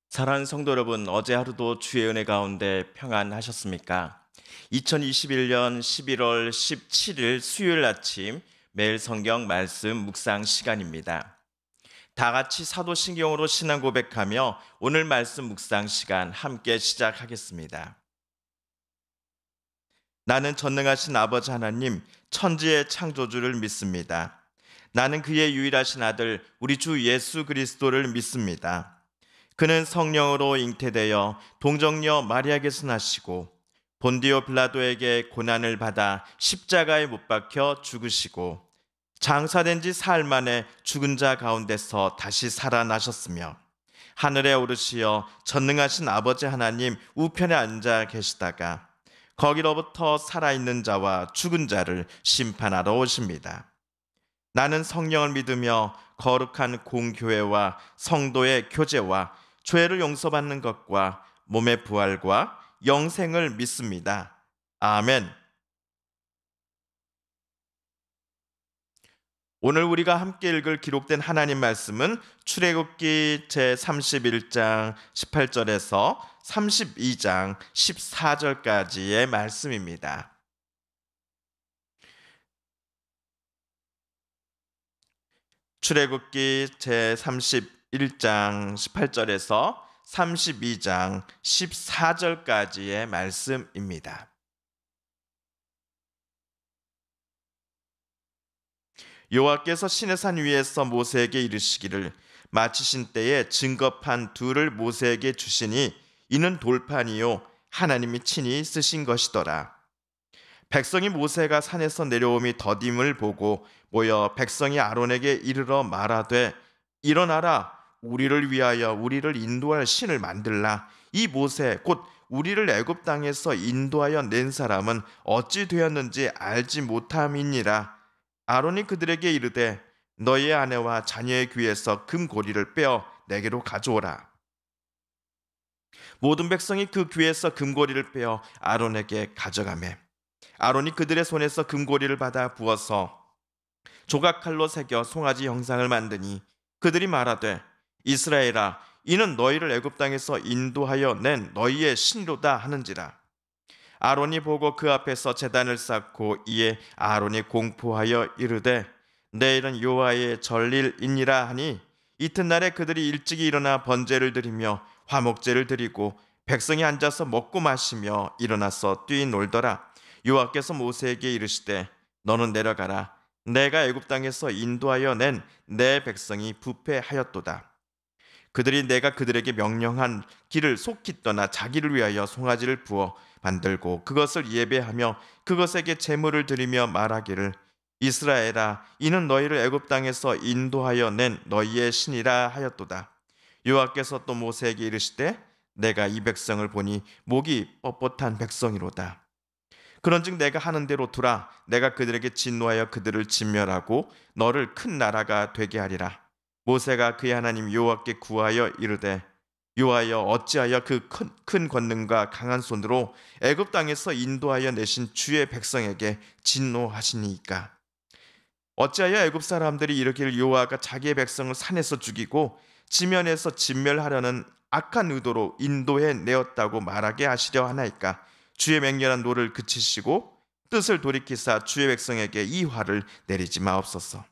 사랑하는 성도 여러분, 어제 하루도 주의 은혜 가운데 평안하셨습니까? 2021년 11월 17일 수요일 아침 매일 성경 말씀 묵상 시간입니다. 다 같이 사도신경으로 신앙 고백하며 오늘 말씀 묵상 시간 함께 시작하겠습니다. 나는 전능하신 아버지 하나님, 천지의 창조주를 믿습니다. 나는 그의 유일하신 아들, 우리 주 예수 그리스도를 믿습니다. 그는 성령으로 잉태되어 동정녀 마리아에게서 나시고 본디오 빌라도에게 고난을 받아 십자가에 못 박혀 죽으시고 장사된 지 사흘 만에 죽은 자 가운데서 다시 살아나셨으며 하늘에 오르시어 전능하신 아버지 하나님 우편에 앉아 계시다가 거기로부터 살아있는 자와 죽은 자를 심판하러 오십니다. 나는 성령을 믿으며 거룩한 공교회와 성도의 교제와 죄를 용서받는 것과 몸의 부활과 영생을 믿습니다. 아멘. 오늘 우리가 함께 읽을 기록된 하나님 말씀은 출애굽기 제31장 18절에서 32장 14절까지의 말씀입니다. 출애굽기 제31장 18절에서 32장 14절까지의 말씀입니다. 여호와께서 시내산 위에서 모세에게 이르시기를 마치신 때에 증거판 둘을 모세에게 주시니 이는 돌판이요 하나님이 친히 쓰신 것이더라. 백성이 모세가 산에서 내려옴이 더딤을 보고 모여 백성이 아론에게 이르러 말하되 일어나라 우리를 위하여 우리를 인도할 신을 만들라. 이 모세 곧 우리를 애굽 땅에서 인도하여 낸 사람은 어찌 되었는지 알지 못함이니라. 아론이 그들에게 이르되 너희의 아내와 자녀의 귀에서 금고리를 빼어 내게로 가져오라. 모든 백성이 그 귀에서 금고리를 빼어 아론에게 가져가매 아론이 그들의 손에서 금고리를 받아 부어서 조각칼로 새겨 송아지 형상을 만드니 그들이 말하되 이스라엘아 이는 너희를 애굽 땅에서 인도하여 낸 너희의 신이로다 하는지라. 아론이 보고 그 앞에서 제단을 쌓고 이에 아론이 공포하여 이르되 내일은 여호와의 절일이니라 하니 이튿날에 그들이 일찍이 일어나 번제를 드리며 화목제를 드리고 백성이 앉아서 먹고 마시며 일어나서 뛰놀더라. 여호와께서 모세에게 이르시되 너는 내려가라. 내가 애굽 땅에서 인도하여 낸 내 백성이 부패하였도다. 그들이 내가 그들에게 명령한 길을 속히 떠나 자기를 위하여 송아지를 부어 만들고 그것을 예배하며 그것에게 제물을 드리며 말하기를 이스라엘아 이는 너희를 애굽 땅에서 인도하여 낸 너희의 신이라 하였도다. 여호와께서 또 모세에게 이르시되 내가 이 백성을 보니 목이 뻣뻣한 백성이로다. 그런즉 내가 하는 대로 두라. 내가 그들에게 진노하여 그들을 진멸하고 너를 큰 나라가 되게 하리라. 모세가 그의 하나님 여호와께 구하여 이르되 여호와여 어찌하여 그 큰 권능과 강한 손으로 애굽 땅에서 인도하여 내신 주의 백성에게 진노하시니이까. 어찌하여 애굽 사람들이 이르기를 여호와가 자기의 백성을 산에서 죽이고 지면에서 진멸하려는 악한 의도로 인도해 내었다고 말하게 하시려 하나이까. 주의 맹렬한 노를 그치시고 뜻을 돌이키사 주의 백성에게 이 화를 내리지 마옵소서.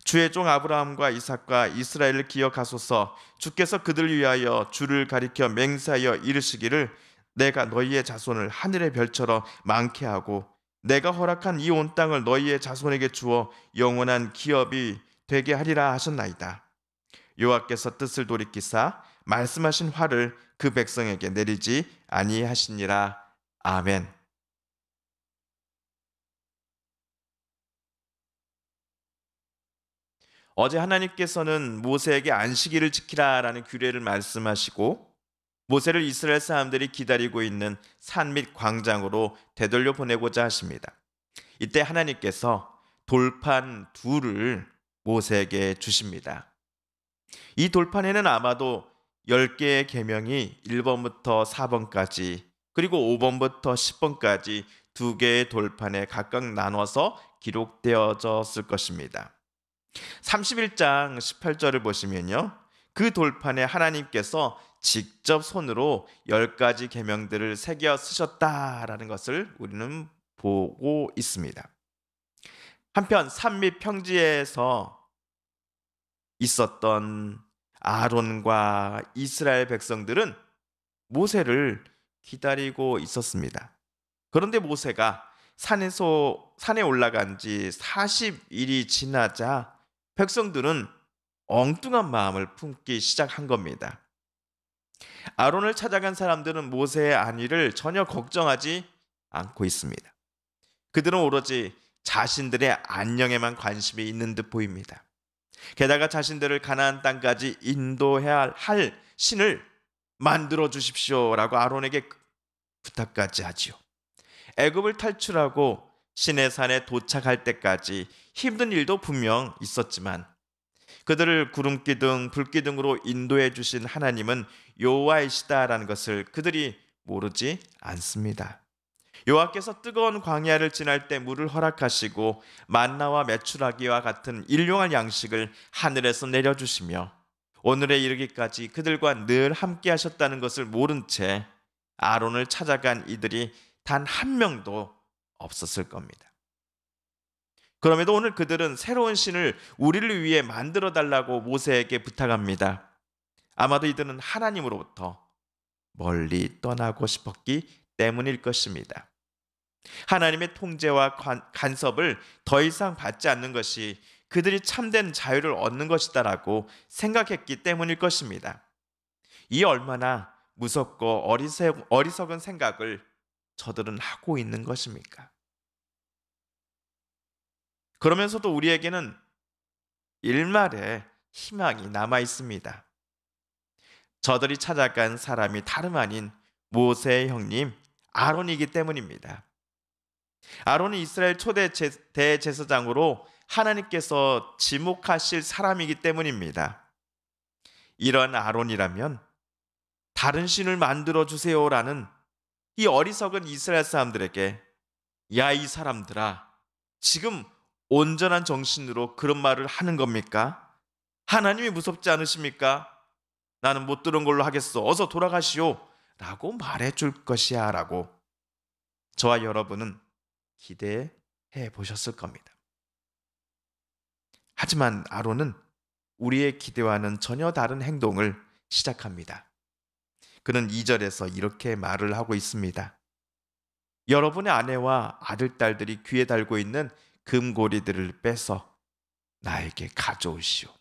주의 종 아브라함과 이삭과 이스라엘을 기억하소서. 주께서 그들을 위하여 주를 가리켜 맹세하여 이르시기를 내가 너희의 자손을 하늘의 별처럼 많게 하고 내가 허락한 이 온 땅을 너희의 자손에게 주어 영원한 기업이 되게 하리라 하셨나이다. 여호와께서 뜻을 돌이키사 말씀하신 화를 그 백성에게 내리지 아니하시니라. 아멘. 어제 하나님께서는 모세에게 안식일을 지키라라는 규례를 말씀하시고 모세를 이스라엘 사람들이 기다리고 있는 산 및 광장으로 되돌려 보내고자 하십니다. 이때 하나님께서 돌판 둘을 모세에게 주십니다. 이 돌판에는 아마도 10개의 계명이 1번부터 4번까지 그리고 5번부터 10번까지 2개의 돌판에 각각 나눠서 기록되어졌을 것입니다. 31장 18절을 보시면요. 그 돌판에 하나님께서 직접 손으로 10가지 계명들을 새겨 쓰셨다라는 것을 우리는 보고 있습니다. 한편 산미 평지에서 있었던 아론과 이스라엘 백성들은 모세를 기다리고 있었습니다. 그런데 모세가 산에 올라간 지 40일이 지나자 백성들은 엉뚱한 마음을 품기 시작한 겁니다. 아론을 찾아간 사람들은 모세의 안위를 전혀 걱정하지 않고 있습니다. 그들은 오로지 자신들의 안녕에만 관심이 있는 듯 보입니다. 게다가 자신들을 가나안 땅까지 인도해야 할 신을 만들어 주십시오라고 아론에게 부탁까지 하지요. 애굽을 탈출하고 시내산에 도착할 때까지 힘든 일도 분명 있었지만 그들을 구름기둥, 불기둥으로 인도해 주신 하나님은 여호와이시다라는 것을 그들이 모르지 않습니다. 여호와께서 뜨거운 광야를 지날 때 물을 허락하시고 만나와 메추라기와 같은 일용할 양식을 하늘에서 내려주시며 오늘에 이르기까지 그들과 늘 함께 하셨다는 것을 모른 채 아론을 찾아간 이들이 단 한 명도 없었을 겁니다. 그럼에도 오늘 그들은 새로운 신을 우리를 위해 만들어 달라고 모세에게 부탁합니다. 아마도 이들은 하나님으로부터 멀리 떠나고 싶었기 때문일 것입니다. 하나님의 통제와 간섭을 더 이상 받지 않는 것이 그들이 참된 자유를 얻는 것이다라고 생각했기 때문일 것입니다. 이 얼마나 무섭고 어리석은 생각을 저들은 하고 있는 것입니까? 그러면서도 우리에게는 일말의 희망이 남아 있습니다. 저들이 찾아간 사람이 다름 아닌 모세의 형님 아론이기 때문입니다. 아론은 이스라엘 초대 대제사장으로 하나님께서 지목하실 사람이기 때문입니다. 이런 아론이라면 다른 신을 만들어 주세요라는 이 어리석은 이스라엘 사람들에게 야, 이 사람들아, 지금 온전한 정신으로 그런 말을 하는 겁니까? 하나님이 무섭지 않으십니까? 나는 못 들은 걸로 하겠어. 어서 돌아가시오. 라고 말해줄 것이야 라고 저와 여러분은 기대해 보셨을 겁니다. 하지만 아론은 우리의 기대와는 전혀 다른 행동을 시작합니다. 그는 2절에서 이렇게 말을 하고 있습니다. 여러분의 아내와 아들, 딸들이 귀에 달고 있는 금고리들을 빼서 나에게 가져오시오.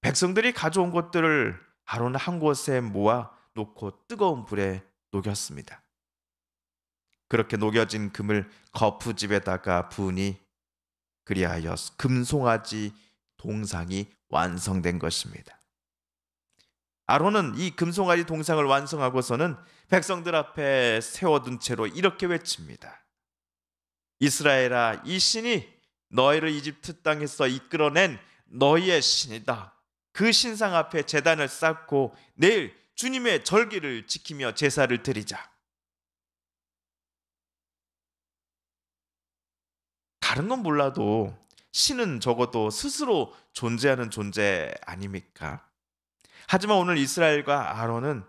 백성들이 가져온 것들을 아론은 한 곳에 모아 놓고 뜨거운 불에 녹였습니다. 그렇게 녹여진 금을 거푸집에다가 부으니 그리하여 금송아지 동상이 완성된 것입니다. 아론은 이 금송아지 동상을 완성하고서는 백성들 앞에 세워둔 채로 이렇게 외칩니다. 이스라엘아, 이 신이 너희를 이집트 땅에서 이끌어낸 너희의 신이다. 그 신상 앞에 제단을 쌓고 내일 주님의 절기를 지키며 제사를 드리자. 다른 건 몰라도 신은 적어도 스스로 존재하는 존재 아닙니까? 하지만 오늘 이스라엘과 아론은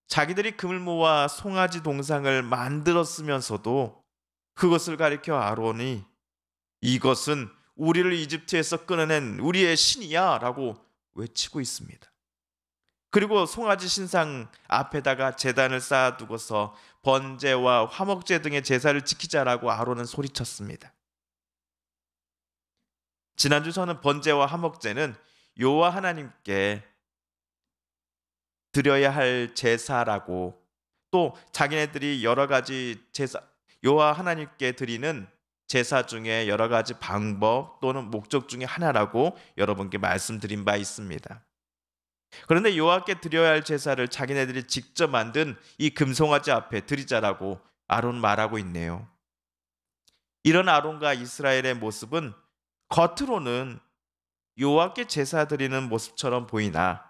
자기들이 금을 모아 송아지 동상을 만들었으면서도 그것을 가리켜 아론이 이것은 우리를 이집트에서 끌어낸 우리의 신이야 라고 외치고 있습니다. 그리고 송아지 신상 앞에다가 제단을 쌓아두고서 번제와 화목제 등의 제사를 지키자라고 아론은 소리쳤습니다. 지난주 저는 번제와 화목제는 여호와 하나님께 드려야 할 제사라고 또 자기네들이 여러 가지 제사 여호와 하나님께 드리는 제사 중에 여러 가지 방법 또는 목적 중에 하나라고 여러분께 말씀드린 바 있습니다. 그런데 여호와께 드려야 할 제사를 자기네들이 직접 만든 이 금송아지 앞에 드리자라고 아론 말하고 있네요. 이런 아론과 이스라엘의 모습은 겉으로는 여호와께 제사 드리는 모습처럼 보이나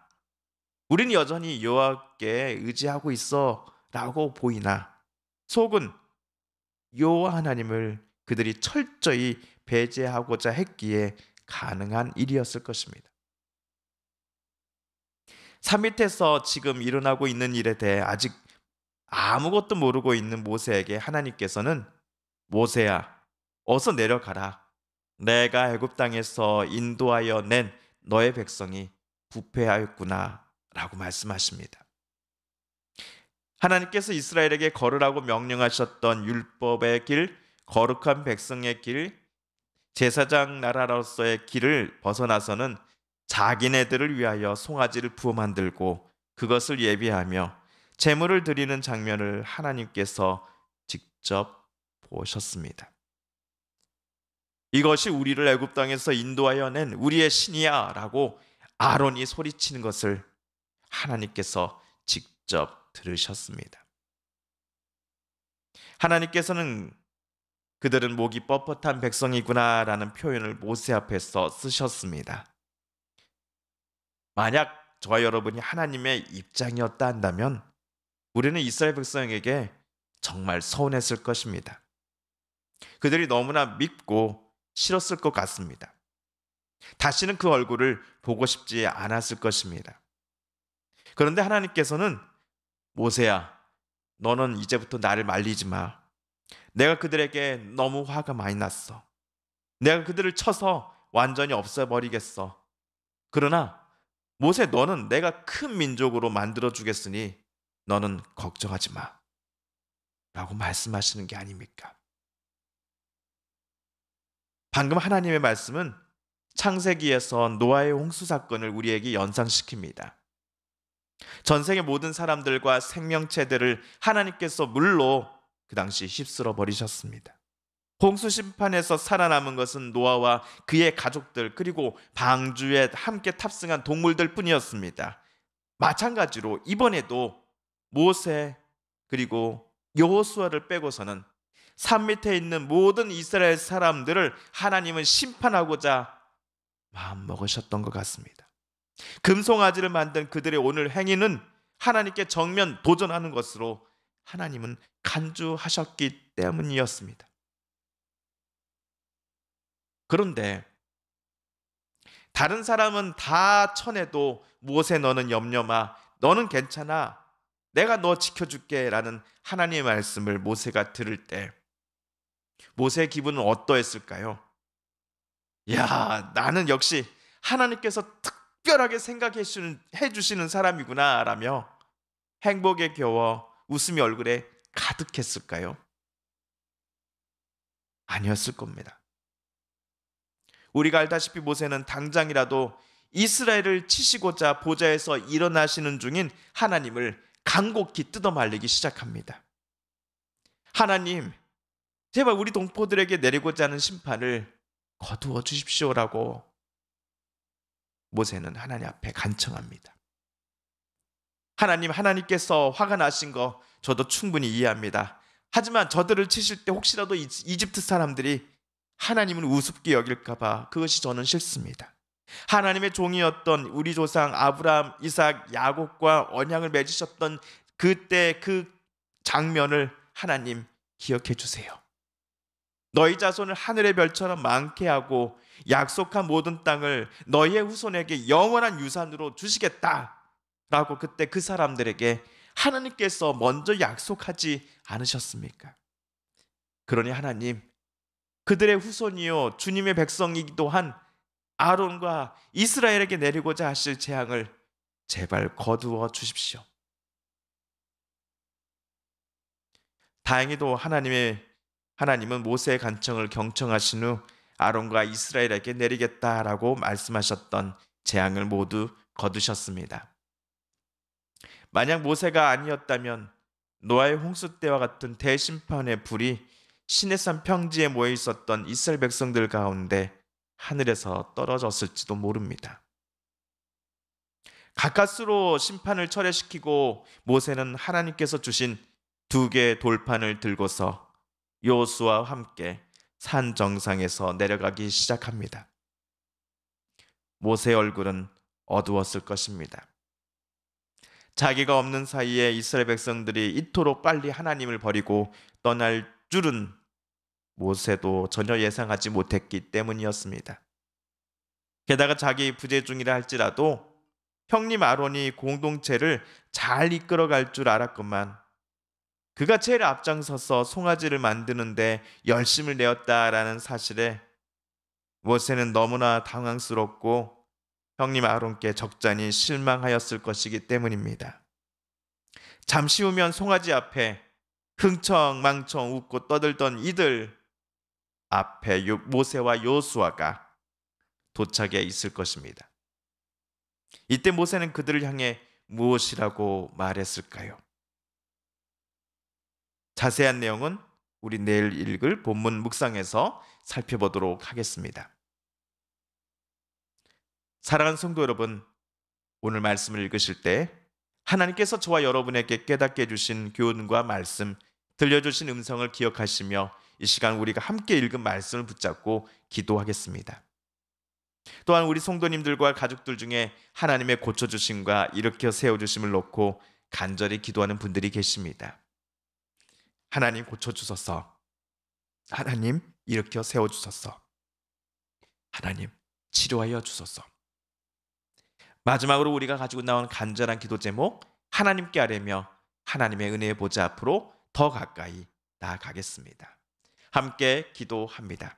우린 여전히 여호와께 의지하고 있어라고 보이나 속은 여호와 하나님을 그들이 철저히 배제하고자 했기에 가능한 일이었을 것입니다. 산 밑에서 지금 일어나고 있는 일에 대해 아직 아무것도 모르고 있는 모세에게 하나님께서는 모세야, 어서 내려가라. 내가 애굽 땅에서 인도하여 낸 너의 백성이 부패하였구나 라고 말씀하십니다. 하나님께서 이스라엘에게 걸으라고 명령하셨던 율법의 길, 거룩한 백성의 길, 제사장 나라로서의 길을 벗어나서는 자기네들을 위하여 송아지를 부어 만들고 그것을 예비하며 제물을 드리는 장면을 하나님께서 직접 보셨습니다. 이것이 우리를 애굽 땅에서 인도하여 낸 우리의 신이야라고 아론이 소리치는 것을 하나님께서 직접 들으셨습니다. 하나님께서는 그들은 목이 뻣뻣한 백성이구나라는 표현을 모세 앞에서 쓰셨습니다. 만약 저와 여러분이 하나님의 입장이었다 한다면 우리는 이스라엘 백성에게 정말 서운했을 것입니다. 그들이 너무나 밉고 싫었을 것 같습니다. 다시는 그 얼굴을 보고 싶지 않았을 것입니다. 그런데 하나님께서는 모세야, 너는 이제부터 나를 말리지 마. 내가 그들에게 너무 화가 많이 났어. 내가 그들을 쳐서 완전히 없애버리겠어. 그러나 모세, 너는 내가 큰 민족으로 만들어 주겠으니 너는 걱정하지 마. 라고 말씀하시는 게 아닙니까? 방금 하나님의 말씀은 창세기에서 노아의 홍수 사건을 우리에게 연상시킵니다. 전생의 모든 사람들과 생명체들을 하나님께서 물로 그 당시 휩쓸어 버리셨습니다. 홍수 심판에서 살아남은 것은 노아와 그의 가족들 그리고 방주에 함께 탑승한 동물들 뿐이었습니다. 마찬가지로 이번에도 모세 그리고 여호수아를 빼고서는 산 밑에 있는 모든 이스라엘 사람들을 하나님은 심판하고자 마음먹으셨던 것 같습니다. 금송아지를 만든 그들의 오늘 행위는 하나님께 정면 도전하는 것으로 하나님은 간주하셨기 때문이었습니다. 그런데 다른 사람은 다 쳐내도 모세 너는 염려 마. 너는 괜찮아. 내가 너 지켜줄게 라는 하나님의 말씀을 모세가 들을 때 모세의 기분은 어떠했을까요? 야, 나는 역시 하나님께서 특별하게 생각해 주시는 사람이구나 라며 행복에 겨워 웃음이 얼굴에 가득했을까요? 아니었을 겁니다. 우리가 알다시피 모세는 당장이라도 이스라엘을 치시고자 보좌에서 일어나시는 중인 하나님을 간곡히 뜯어말리기 시작합니다. 하나님, 제발 우리 동포들에게 내리고자 하는 심판을 거두어 주십시오라고 모세는 하나님 앞에 간청합니다. 하나님, 하나님께서 화가 나신 거 저도 충분히 이해합니다. 하지만 저들을 치실 때 혹시라도 이집트 사람들이 하나님을 우습게 여길까봐 그것이 저는 싫습니다. 하나님의 종이었던 우리 조상 아브라함, 이삭, 야곱과 언약을 맺으셨던 그때 그 장면을 하나님 기억해 주세요. 너희 자손을 하늘의 별처럼 많게 하고 약속한 모든 땅을 너희의 후손에게 영원한 유산으로 주시겠다라고 그때 그 사람들에게 하나님께서 먼저 약속하지 않으셨습니까? 그러니 하나님, 그들의 후손이요 주님의 백성이기도 한 아론과 이스라엘에게 내리고자 하실 재앙을 제발 거두어 주십시오. 다행히도 하나님은 모세의 간청을 경청하신 후 아론과 이스라엘에게 내리겠다라고 말씀하셨던 재앙을 모두 거두셨습니다. 만약 모세가 아니었다면 노아의 홍수 때와 같은 대심판의 불이 시내산 평지에 모여 있었던 이스라엘 백성들 가운데 하늘에서 떨어졌을지도 모릅니다. 가까스로 심판을 철회시키고 모세는 하나님께서 주신 2개의 돌판을 들고서 여호수아와 함께 산 정상에서 내려가기 시작합니다. 모세의 얼굴은 어두웠을 것입니다. 자기가 없는 사이에 이스라엘 백성들이 이토록 빨리 하나님을 버리고 떠날 줄은 모세도 전혀 예상하지 못했기 때문이었습니다. 게다가 자기 부재중이라 할지라도 형님 아론이 공동체를 잘 이끌어갈 줄 알았건만 그가 제일 앞장서서 송아지를 만드는데 열심을 내었다라는 사실에 모세는 너무나 당황스럽고 형님 아론께 적잖이 실망하였을 것이기 때문입니다. 잠시 후면 송아지 앞에 흥청망청 웃고 떠들던 이들 앞에 모세와 요수아가 도착해 있을 것입니다. 이때 모세는 그들을 향해 무엇이라고 말했을까요? 자세한 내용은 우리 내일 읽을 본문 묵상에서 살펴보도록 하겠습니다. 사랑하는 성도 여러분, 오늘 말씀을 읽으실 때 하나님께서 저와 여러분에게 깨닫게 해주신 교훈과 말씀, 들려주신 음성을 기억하시며 이 시간 우리가 함께 읽은 말씀을 붙잡고 기도하겠습니다. 또한 우리 성도님들과 가족들 중에 하나님의 고쳐주심과 일으켜 세워주심을 놓고 간절히 기도하는 분들이 계십니다. 하나님 고쳐주소서. 하나님 일으켜 세워주소서. 하나님 치료하여 주소서. 마지막으로 우리가 가지고 나온 간절한 기도 제목, 하나님께 아뢰며 하나님의 은혜의 보좌 앞으로 더 가까이 나아가겠습니다. 함께 기도합니다.